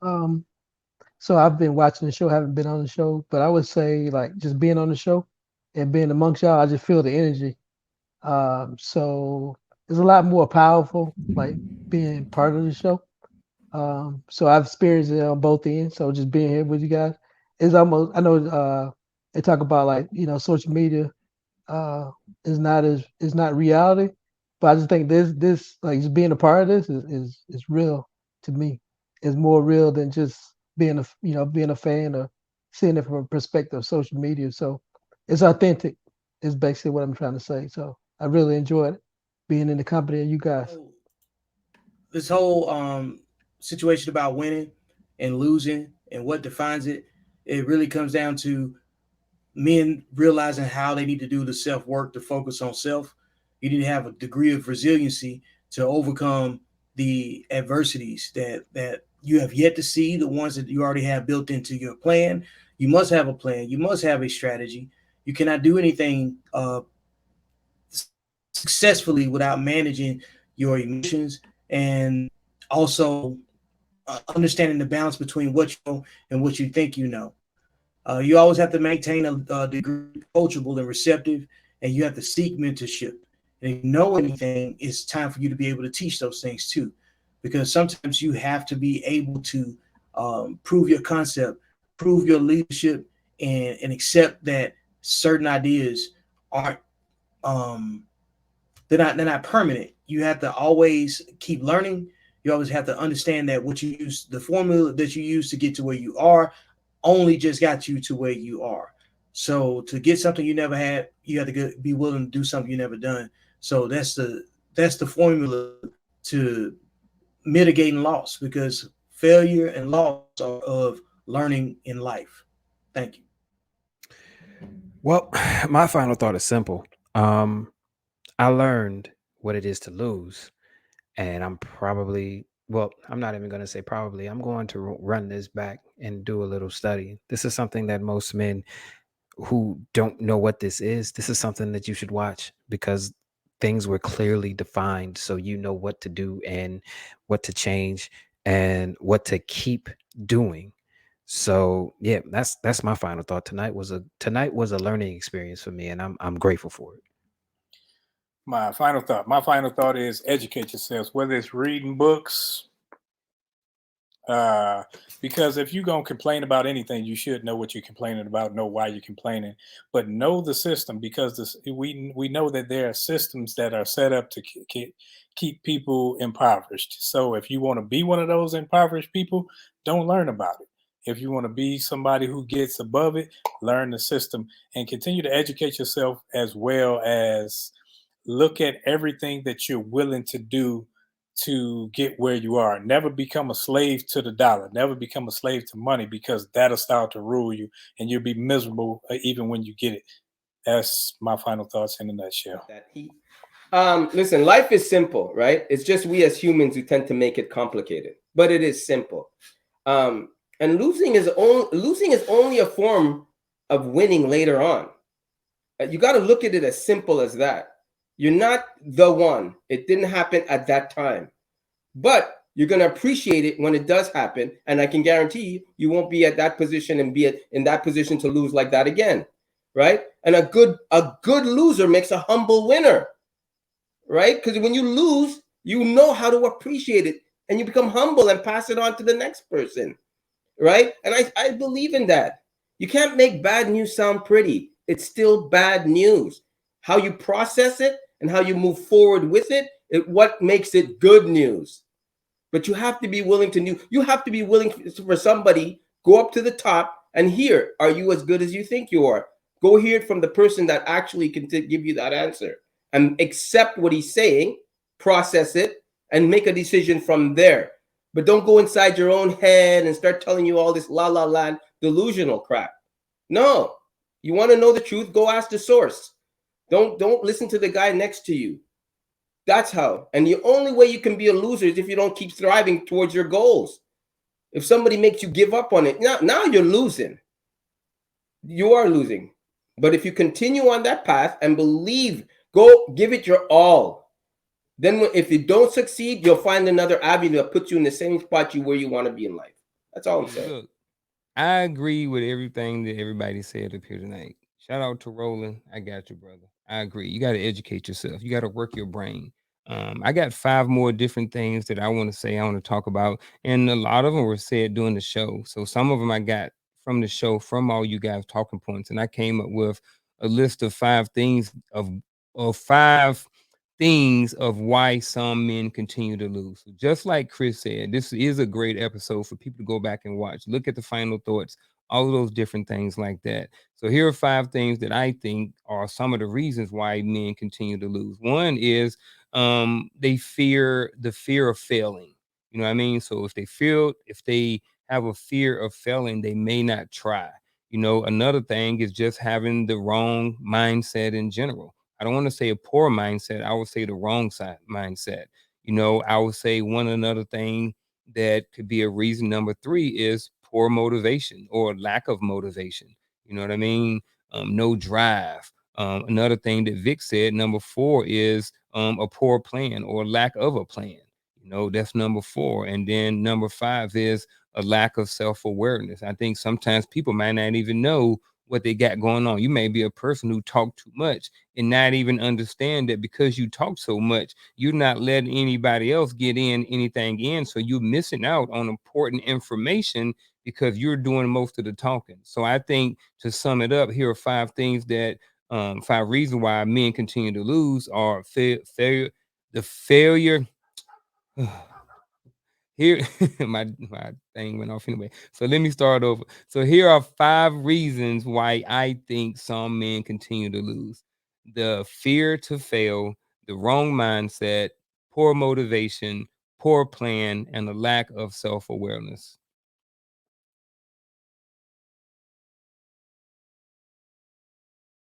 Um, so I've been watching the show, haven't been on the show, but I would say like just being on the show and being amongst y'all, I just feel the energy. So it's a lot more powerful, like being part of the show. So I've experienced it on both ends. So just being here with you guys is almost. I know they talk about like social media uh is not reality, but I just think this like just being a part of this is real to me. It's more real than just being a being a fan or seeing it from a perspective of social media. So it's authentic. Is basically what I'm trying to say. So I really enjoyed it being in the company of you guys. So this whole situation about winning and losing and what defines it, it really comes down to men realizing how they need to do the self work to focus on self. You need to have a degree of resiliency to overcome the adversities that you have yet to see, the ones that you already have built into your plan. You must have a plan. You must have a strategy. You cannot do anything successfully without managing your emotions and also understanding the balance between what you know and what you think you know. You always have to maintain a degree of coachable and receptive, and you have to seek mentorship. And if you know anything, it's time for you to be able to teach those things too, because sometimes you have to be able to prove your concept, prove your leadership, and accept that certain ideas aren't um, they're not permanent. You have to always keep learning. You always have to understand that what you use, the formula that you use to get to where you are, only just got you to where you are. So to get something you never had, you have to be willing to do something you never done. So that's the formula to mitigating loss, because failure and loss are part of learning in life. Thank you. Well, my final thought is simple. Um, I learned what it is to lose, and I'm not even going to say probably. I'm going to run this back and do a little study. This is something that most men who don't know what this is something that you should watch because things were clearly defined so you know what to do and what to change and what to keep doing. So yeah, that's my final thought. Tonight was a learning experience for me, and I'm grateful for it. My final thought is educate yourselves, whether it's reading books, uh, because if you're gonna complain about anything, you should know what you're complaining about, know why you're complaining, but know the system because we know that there are systems that are set up to keep people impoverished. So if you want to be one of those impoverished people, don't learn about it. If you want to be somebody who gets above it, learn the system and continue to educate yourself as well as look at everything that you're willing to do to get where you are. Never become a slave to the dollar. Never become a slave to money because that'll start to rule you and you'll be miserable even when you get it. That's my final thoughts in a nutshell. That he listen, life is simple, right? It's just we as humans who tend to make it complicated, but it is simple. And losing is only a form of winning later on. You got to look at it as simple as that. You're not the one. It didn't happen at that time, but you're going to appreciate it when it does happen. And I can guarantee you, you won't be at that position and be in that position to lose like that again, right? And a good loser makes a humble winner, right? Because when you lose, you know how to appreciate it and you become humble and pass it on to the next person, right? And I believe in that. You can't make bad news sound pretty. It's still bad news. How you process it and how you move forward with it, what makes it good news. But you have to be willing to you have to be willing for somebody go up to the top and hear, are you as good as you think you are? Go hear it from the person that actually can give you that answer and accept what he's saying, process it, and make a decision from there. But don't go inside your own head and start telling you all this la la land delusional crap. No, you want to know the truth? Go ask the source. Don't listen to the guy next to you. That's how. And the only way you can be a loser is if you don't keep thriving towards your goals. If somebody makes you give up on it, now you're losing. You are losing. But if you continue on that path and believe, go give it your all. Then if you don't succeed, you'll find another avenue that puts you in the same spot where you want to be in life. That's all I'm saying. Look, I agree with everything that everybody said up here tonight. Shout out to Roland. I got you, brother. I agree. You got to educate yourself. You got to work your brain. I got 5 more different things that I want to say, I want to talk about. And a lot of them were said during the show. So some of them I got from the show, from all you guys' talking points. And I came up with a list of 5 things of 5 things of why some men continue to lose. So just like Chris said, this is a great episode for people to go back and watch. Look at the final thoughts, all of those different things like that. So here are 5 things that I think are some of the reasons why men continue to lose. One is they fear the fear of failing. You know what I mean? So if they have a fear of failing, they may not try. You know, another thing is just having the wrong mindset in general. I don't want to say a poor mindset. I would say the wrong side mindset. You know, I would say one another thing that could be a reason. Number 3 is poor motivation or lack of motivation. You know what I mean? No drive. Another thing that Vic said, number 4 is a poor plan or lack of a plan. You know, that's number 4. And then number 5 is a lack of self-awareness. I think sometimes people might not even know what they got going on. You may be a person who talk too much and not even understand that because you talk so much, you're not letting anybody else get in anything in. So you're missing out on important information because you're doing most of the talking. So I think to sum it up, here are 5 things that 5 reasons why men continue to lose are failure, the failure. Here, my thing went off anyway. So let me start over. So here are 5 reasons why I think some men continue to lose: the fear to fail, the wrong mindset, poor motivation, poor plan, and a lack of self-awareness.